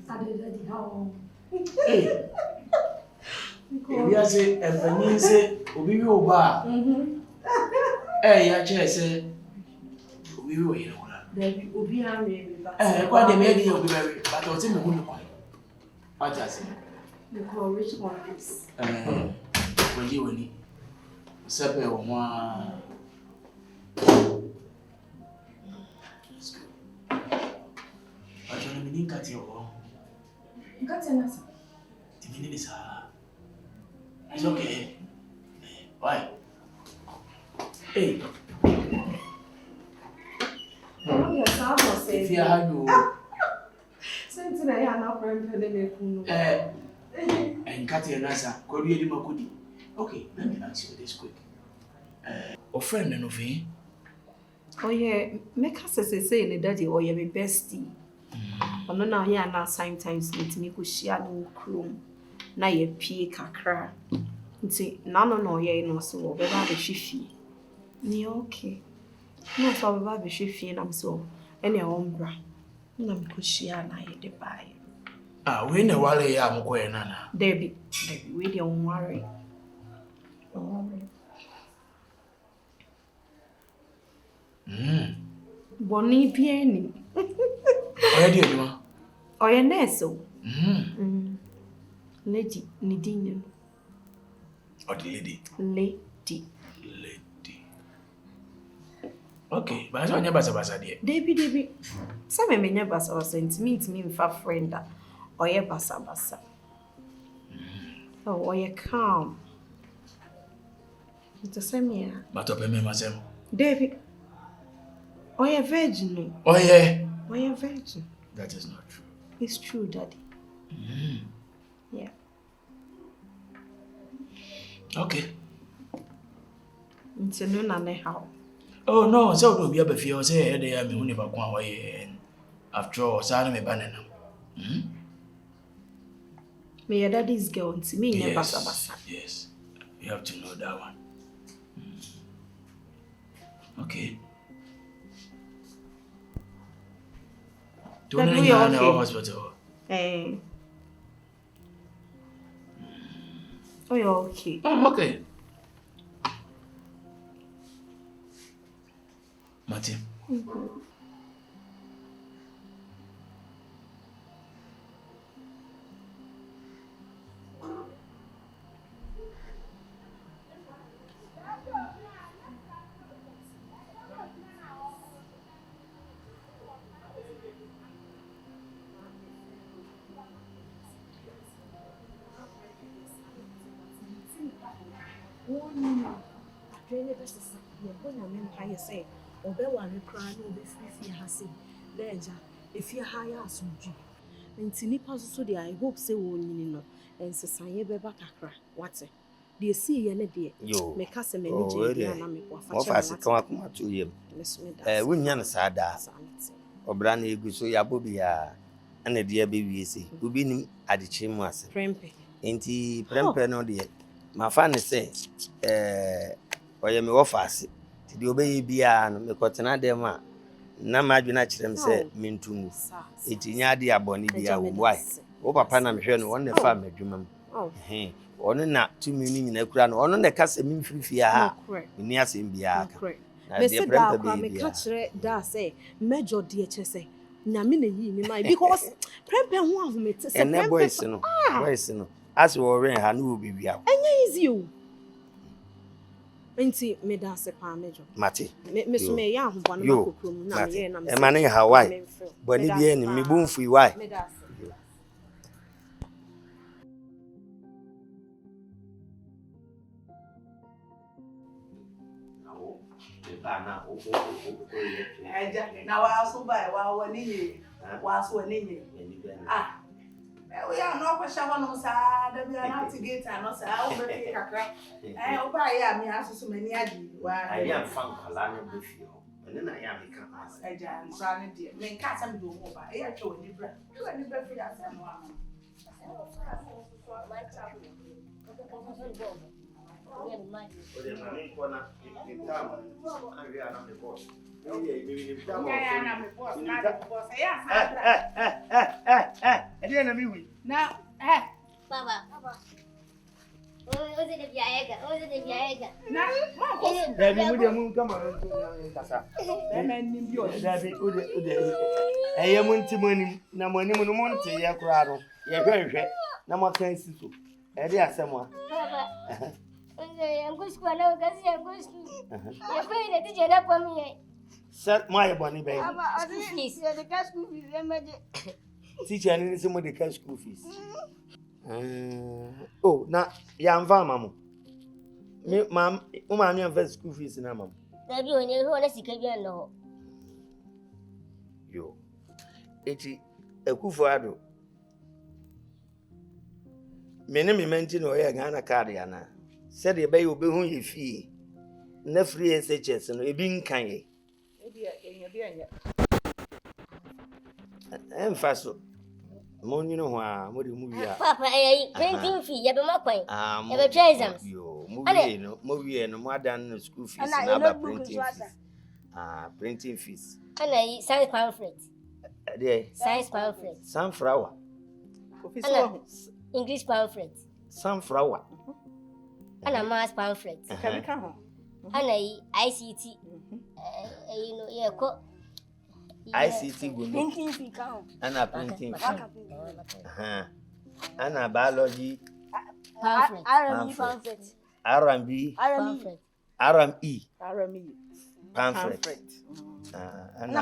Daddy, how? We are saying, and when you say, we will bar. I say, we will, you know. There will be a maybe. Quite the lady will be very, but I was in the wood. I just say, the call rich ones. When you will need separate one. But you're meaning cut your Got an answer. The meaning is it's okay. Why? Hey. Yes, I was saying. If you had you. Since I am not praying, and cut your answer, could you do good? Okay, let me ask you this quick. A friend and of him. Oh, yeah, make us say in the daddy or your bestie. I don't know here now sometimes with me could share no chrome. Na ye pie kakra. Nti no ye no so wo be ba be hwehwie. Ni okay. No so be ba be hwehwie na so. Ene ombra. Na me ko hwia na ye de bae. Ah, we na wale ya mko ye nana. Debi, we dey on worry. Boni pieni. Oya di eduma. Oya neso. Lady, Nidinian. Or the lady? Lady. Okay, but I don't know basa dear. Debbie. Some may never basa sent me for friend or ye basa. Oh, or ye calm. It's the same year. But up me myself. David. Or ye virgin. Oh, yeah. Or ye virgin. That is not true. It's true, Daddy. Yeah. Okay. It's a no how. Oh no, so do be a feel say they are me only about 1 way. After all, Sana me banana. Me your daddy's girl to me never basa. Yes. You have to know that one. Okay. Don't you in the hospital? Eh. Oh, you're okay. Okay. Martin. Say, Obewa cry no be free hase. Leja, if you hire asumji. Ntini paso so dey I hope say wo nyini no. Ensesanye beba kakra. What? Dey see ye ne dey. Me ka se me ni je na me kwa fa che. Mo fa se kan akoma to yem. Wonya na sada. Obra na egu so yabo bia. Ana dey be wie se. Obi nim adeche mu ase. Prempe. Enti prempe no dey. Ma fa ne se oye me wo fa ase. Di obey bia no me kotena dem a na madwena kirem se mentumu etinya de abone bia wo why wo papa na mehwe no won fa madwuma mu ono na tumi ni nyina kura no ono na kase memfirifi ha ni asem bia aka me se da kwa me ka kire da say major de eche say nyame na yi ni mai because prempe ho ahomete se prempe boys no as wo ren ha no obi bia enye easy o. Enti me da se pa mejo. Mate. Me so me ya ahobano na kokrom na me ye na me. E mane Hawaii. Boni bia ni me bumfu why? Me da se. Nawo. E ba na o Agya na wa so ba wa wani ye. Wa so wani ye. Ah. We are not for Shavon, sir. We are not to get and not I'll be kakra. I buy me as so many adi. I am found Kalana with you. And then I am a class. Agya and Granny dear. Make cats and do over. I am showing you bread. You and you bread for that one. I didn't know we. Now, Baba. Ose de biaega. now, Baby, would you move come on to Casa? Baby, you Daddy, I am money, no money, no money, Yakrado. You're very right. No more can see so. Eddie, someone. Baba. I'm going to school now, because I'm going to school. You're going to teach up on me. Set my bonny baby. Baba, I think you're the cash school fees. Teacher, I need some of the cash school fees. Oh, now, young farmer. Ma'am, I'm your school fees in a mum. There be when you want to see Kabian. No. Yo, it's a Kufado. Many mention or a Ghana Cardiana. Said the bay will be whom you fee. No free SHS and a being kind. And fast. Mon, you know, what do you move? Papa, I printing fee. You have a point. You have a treasure. You movie and more than school fees and other printing fees. Printing fees. And I science pamphlet. Science pamphlet. Sunflower. English pamphlet. Sunflower. And a math pamphlet. come And I ICT. You know, yeah, ICT will printing fee count. and a printing fee. And a biology Pamphlet. R&B Pamphlet. RME pamphlet. And a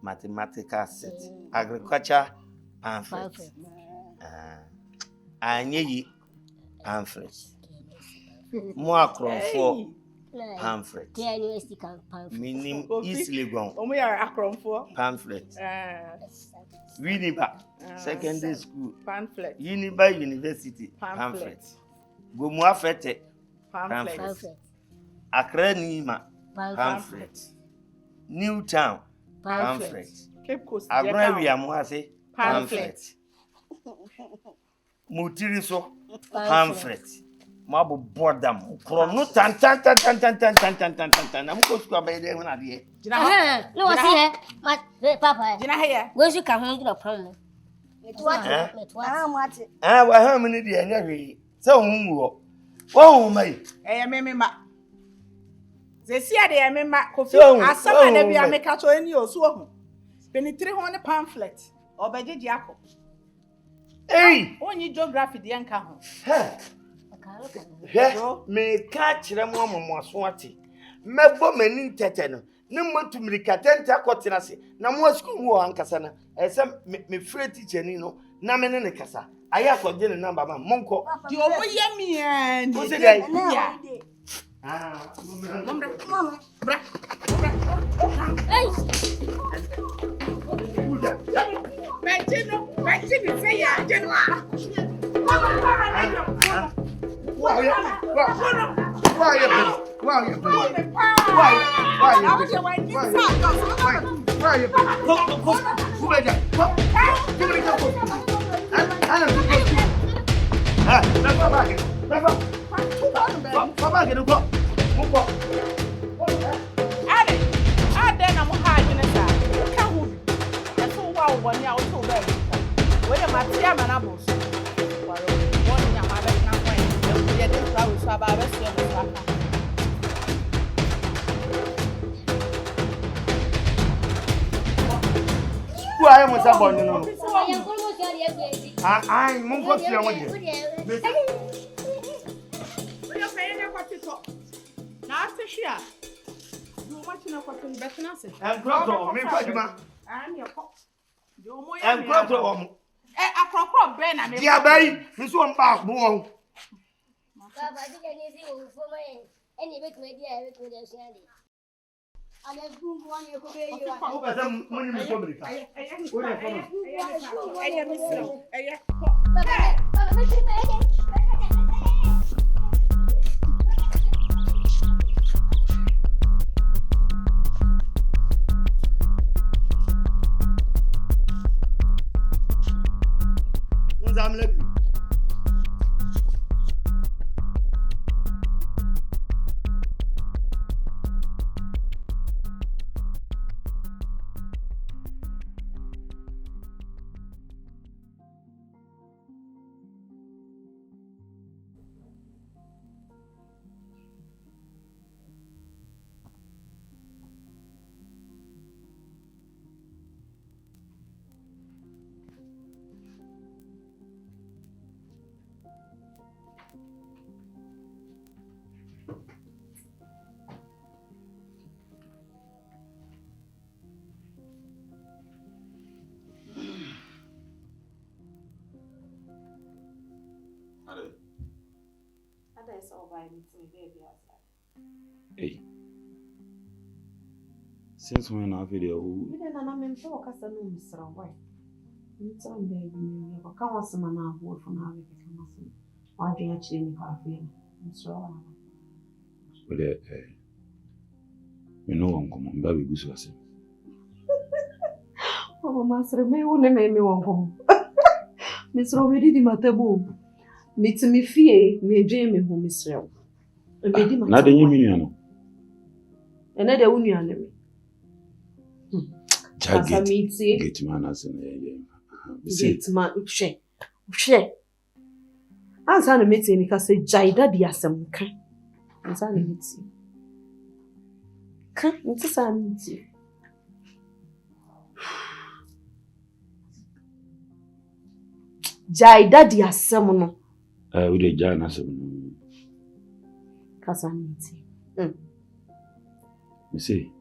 mathematical set. Agriculture pamphlet. Anyi pamphlet. More for pamphlet. Meaning easily gone. We are Akron for Pamphlet. Uniba secondary school pamphlet. Uniba University pamphlet. Gomua Fete pamphlet. Accra Nima pamphlet. Newtown pamphlet. Cape Coast Abrewa Moase pamphlet. Mutiriso pamphlet. Mabu boredom. Chrono tan. I'm going to go by there when I hear. No, I see her. Papa, Did I hear? where's you come home to the problem? How many dear? So, oh, my. I am they see a day, Coffee. So, As someone that we are making to any or so. Penny 300 pamphlet or by Jacob. Hey, Only geography, the anchor. Me catch them one more swati. Mebo menin teteno. No more to me catenta cotinasi. No more school and Cassana. As some me free teacher Nino. Namen in Cassa. I have for dinner number, Monko. You are yummy and what's the guy? I am somebody. I won't go to your way. Now, Tisha, you want to know what in Bethanasi? And Proto, me, Pajama, And your pop. and Proto, A crop, Ben, I mean, dear Bay, this one back, boy. Papa, I think I need you for my any bit, my dear, with your sandy. And I do want you to pay you. Ada is all by me, baby. Hey. Since when I video who We didn't know me for Casano, Mr. White. It's on baby, you come on some and I'll work from our become. Why do you actually have him? Mr. with you know, Uncle, baby goose was. Oh, Master, may only make me one home. Miss Robedi Matabo. Meet me fear, me dream me home, Mr. Not the union. Another union. Get manners in Get man, share. Answer the meeting because say Jaida diasem can. Answer the meeting. Can into sanity. Jaida diasem no. With a giant asem. Casamity. You see,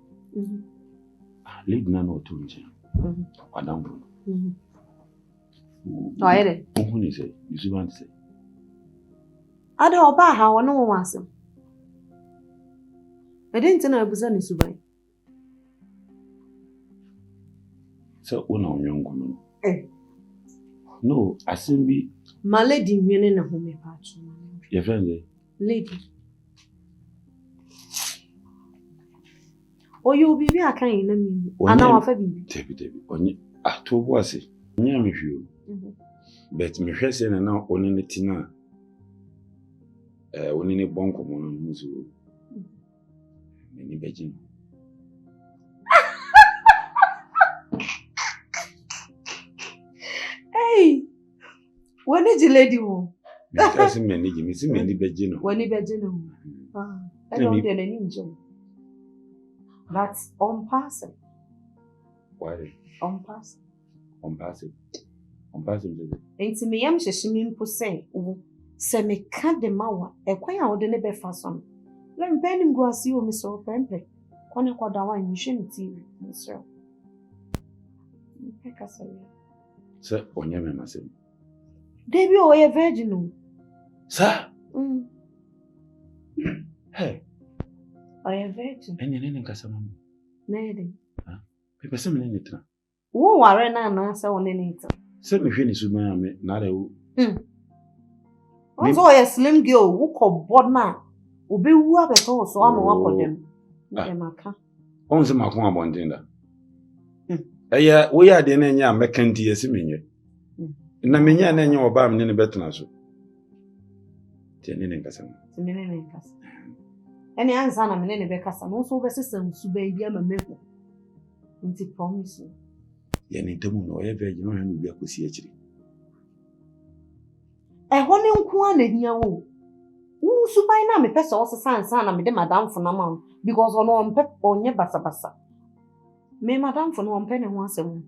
lead none or two. Madame. Oh, I did. Who is it? You want to say? I don't know how I know was him. I didn't know I was any Subai. So, one on young woman. No, I seem be. My lady, meaning a home patch. Your friend, lady. Oh, you'll be a kind of me. And now I've been. Debbie, on you. I told was it. Near me, you. But me hessing and now only the tina. Only a bonk of one who's many begging. Hey, when did you lady home? Because many missing many begging. When you begging, I don't get any ninja. That's on passing. Why? On passing. On passing. On passing. Ain't me, I'm just swimming per se. Semi can't the mawa, a quite out the neighbor fason. Let me pen him go see you, Mr. Pempe. One of the wine, you shouldn't TV, Mr. Sir, on your mamma said. Debbie, or a virgin. Sir? Hey. I am virgin. And your name Casamon. Neddy. People send me anything. Who are an answer on any time? Send me finish with my not a also a slim girl who called Bodna. Will be who have a horse, so I'm one of them. Only my one bondenda. Yeah, we are the name making tea as a menu. Namina and your bam in a better. Tenning Cassam. Any answer, I'm in any Becas and also the system to baby, I'm a member. Into promising. Yanitamu, or ever you know him will be appreciated. A honey one in your woo. Who so by now, me person also sign son, I'm madame for no man, because on one pep or near bassa. May madame for no penny once a woman.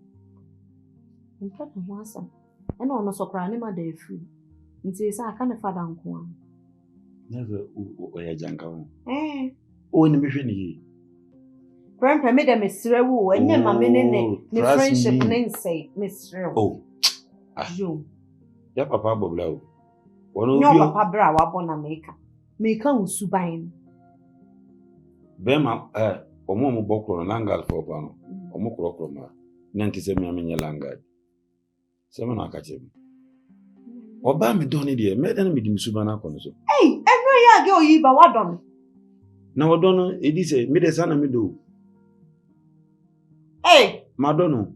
In fact, once and on so crying my day free. It says I can't father uncle. Never a jungle. Oh, in the mission. Grandpa made a Miss Rewu, and then my minute, the friendship name say, Miss Rewu. Oh, you. Ya papa Boblo. One of your papa Brawa Bonamaker. Make a subine. Bema, or Momo Boko and Langal for Pano, or Mokroma, 97 Langard. Seven I catch him. Obama don't need a madam with Subana Conoso. Hey, every year go ye by what done. Now, I don't know, it is a medicine I do. Hey, Madonna.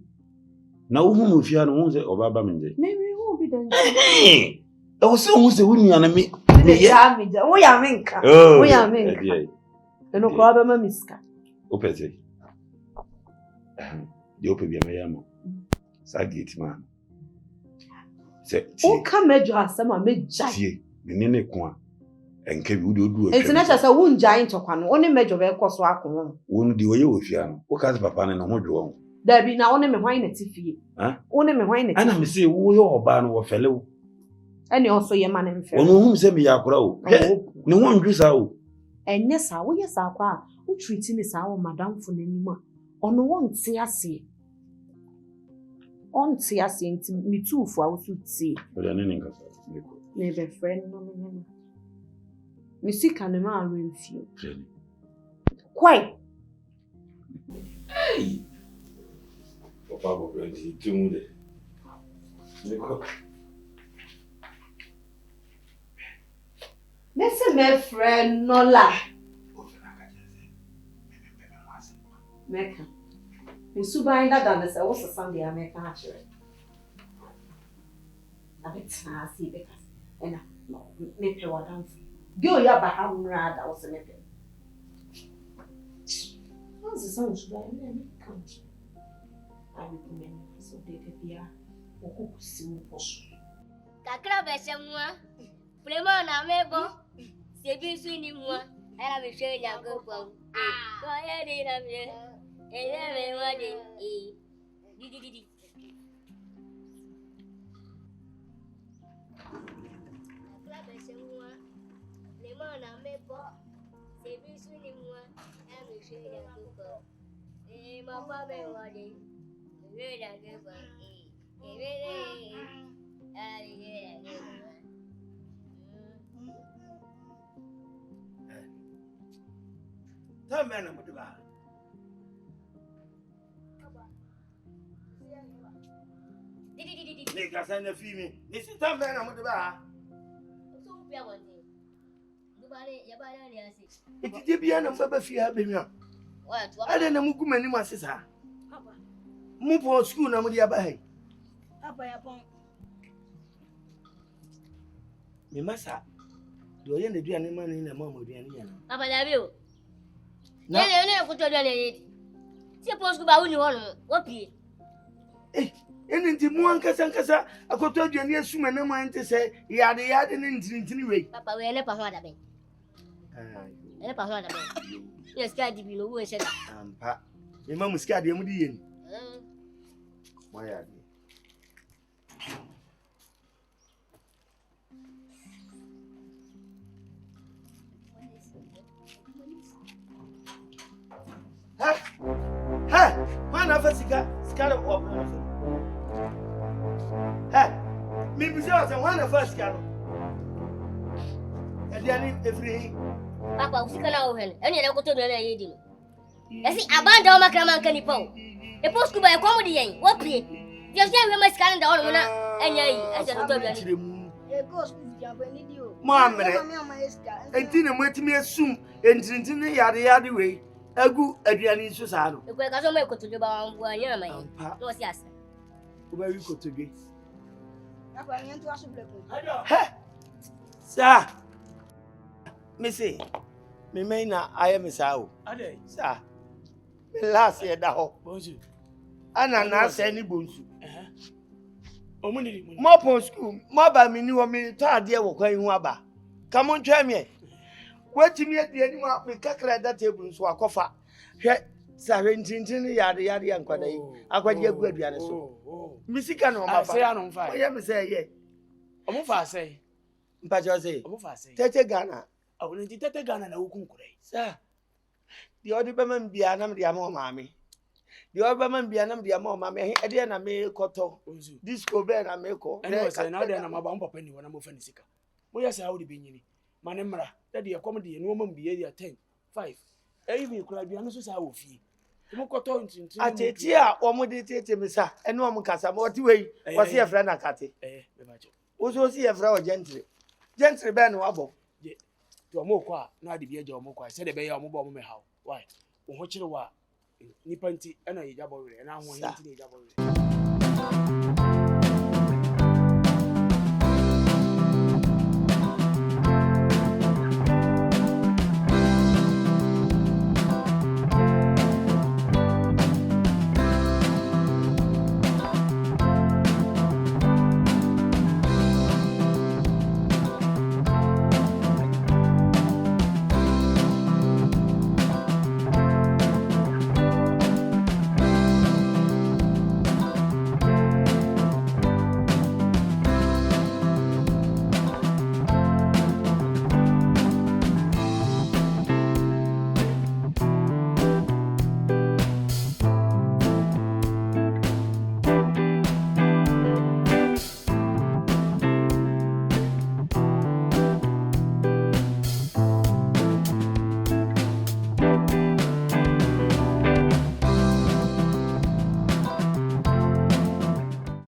Now, whom if you are no say Obama Mende? Maybe who be done. Hey, I was so who's the winning enemy. We are Minka. We are Minka. No problem, Miska. Opete. The open be a mayamo. Sagit man. Oh, come measure us some made giant. Nene Quan. And can you do it? It's not as a wound giant or one, only measure of a cost walk on. Won't do away with you. What can't Papa and a module? There be now only me wine at Tiffy. Only me wine. And I say, who your ban or fellow? And also your man and fellow. Whom send me a crow. No one drew out. And yes, I will, yes, our who treating is our madame for any more. On one see I see. On see I see me too for our food see. But an ending. Never friend, no, no. Music and a man room few. Quite. Hey! Papa will bring you to Mese me friend no la. Meka. Nsuban dada na se wo sesam de ameka ha kire. Na betena asi beka. Ena no me pe wadan. Go ya ba ha nra da wo se me pe. Once some nsuban me count. I recommend so de bia okukusi wo poso. Kakra be se mua. Prema na mebo. Se bi su ni mua. Era me hwe ya gogo. Ko ye di na me. Me wa di. Di. Kakra be se mua. Prema na mebo. Se bi su ni mua. Era me hwe ya gogo. Ma pa me wa di. Me ya gogo. Tell me, I'm going to make a sign of female. This is time, I'm going to buy. It is the end of the fear. I don't know who many masses are. Move for school, no more by. Me masa. Do you need any money in a moment? Papa, I will. No, go to the suppose go by one. What be? Eh, anything more Casancasa, I could tell you near Suman, no mind to say, yada and anyway. Papa, we never heard of it. Never heard of it. Yes, God, you know, who said, Pa, your mom is scared, you why are you? Hey, man of a scarlet walk. Hey, maybe there was one of us, Carol. And then every Papa, we can all and you go to the lady. I see abandon my craman canipo. The post could buy a comedy. What be? Just young my scan down and I said, Mamma, and dinner went to me as soon and didn't yada way. A good Adrian Susano. The quick as I go to the bar, where you're my was yes. Where you go to be? Sir, Missy, me may not, I am a sow. Sir, me last year, the hop. And I now say any bones. More post school, more by me knew me, tired dear, walk going wabba. Come on, try me. What to me at the end of me, cackle that table, so I cough. Sarentin yard and quaddy. I quite get good, Yanis. Missy Cano, I say, I don't find. I am say, yea. I'm off, I say. But I say, Tete Ghana. I will take a gun and a wound. Sir, the other woman be an the amor mammy. The other woman be an the amor mammy. I didn't make cotton. Disco Ben, I make call. And I say, now then I'm a bump penny when I'm offended. Well, yes, I would be in Manemra, that the comedy and woman be here 10, 5. Even could be honest, I will fee. I take here, or more detail, Miss, and no one can say what way was here, friend, and Catty. Also, see a flower gentry. Gentry Ben Wabble. To a more quiet, not the beer or more quiet, said a bay or mobile how. Why? What you are. Nippanti, and I double, and I want to double.